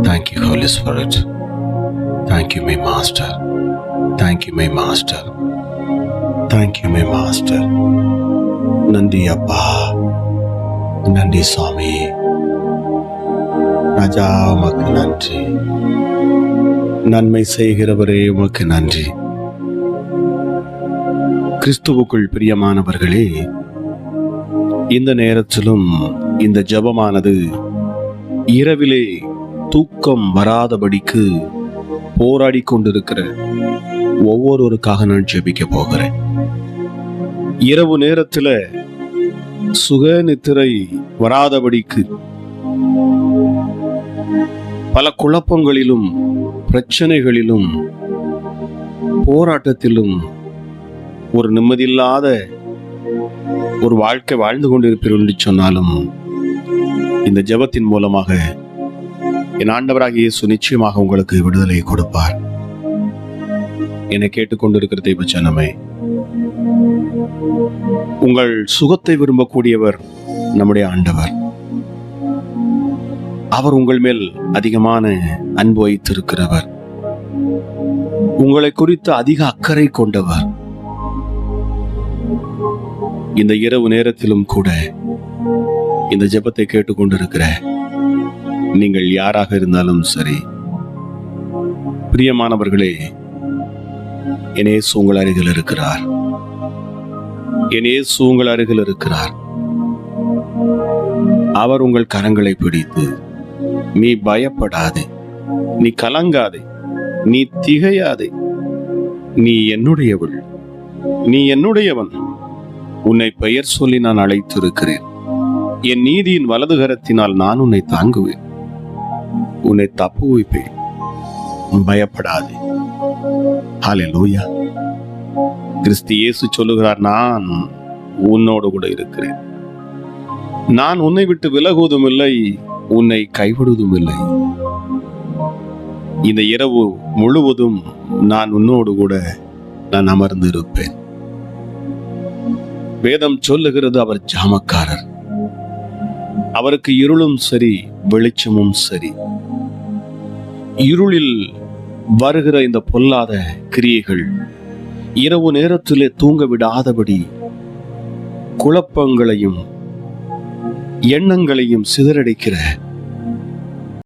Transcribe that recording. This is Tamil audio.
Thank you, Holy Spirit. Thank you, my Master. Thank you, my Master. Thank you, my Master. நன்றி அப்பா, நன்றி சுவாமி. ராஜா உமக்கு நன்றி. நன்மை செய்கிறவரே உமக்கு நன்றி. கிறிஸ்துவுக்குள் பிரியமானவர்களே, இந்த நேரத்திலும் இந்த ஜெபமானது இரவிலே தூக்கம் வராதபடிக்கு போராடி கொண்டிருக்கிற ஒவ்வொருவருக்காக நான் ஜெபிக்க போகிறேன். இரவு நேரத்தில் சுக நித்திரை வராதபடிக்கு பல குழப்பங்களிலும் பிரச்சனைகளிலும் போராட்டத்திலும் ஒரு நிம்மதியில்லாத ஒரு வாழ்க்கை வாழ்ந்து கொண்டிருப்பீர்கள் என்று சொன்னாலும், இந்த ஜெபத்தின் மூலமாக என் ஆண்டவராகிய இயேசு நிச்சயமாக உங்களுக்கு விடுதலை கொடுப்பார். என்னை கேட்டுக்கொண்டிருக்கிற தெய்வ ஜனமே, உங்கள் சுகத்தை விரும்பக்கூடியவர் நம்முடைய ஆண்டவர். அவர் உங்கள் மேல் அதிகமான அன்பு வைத்திருக்கிறவர். உங்களை குறித்து அதிக அக்கறை கொண்டவர். இந்த இரவு நேரத்திலும் கூட இந்த ஜெபத்தை கேட்டுக்கொண்டிருக்கிற நீங்கள் யாராக இருந்தாலும் சரி, பிரியமானவர்களே, என் இயேசு உங்கள் அருகில் இருக்கிறார். என் இயேசு உங்கள் அருகில் இருக்கிறார். அவர் உங்கள் கரங்களை பிடித்து, நீ பயப்படாதே, நீ கலங்காதே, நீ திகையாதே, நீ என்னுடையவள், நீ என்னுடையவன், உன்னை பெயர் சொல்லி நான் அழைத்திருக்கிறேன். என் நீதியின் வலதுகரத்தினால் நான் உன்னை தாங்குவேன், உன்னை தப்புவிப்பேன், பயப்படாதே. ஹல்லேலூயா. கிறிஸ்து இயேசு சொல்லுகிறார், நான் உன்னோடு கூட இருக்கிறேன். நான் உன்னை விட்டு விலகுவதும் இல்லை, உன்னை கைவிடுவதும் இல்லை. இந்த இரவு முழுவதும் நான் உன்னோடு கூட நான் அமர்ந்து இருப்பேன். வேதம் சொல்லுகிறது, அவர் ஜாமக்காரர். அவருக்கு இருளும் சரி, வெளிச்சமும் சரி. இருளில் வருகிற இந்த பொல்லாத கிரியைகள் இரவு நேரத்திலே தூங்க விடாதபடி குழப்பங்களையும் எண்ணங்களையும் சிதறடிக்கிற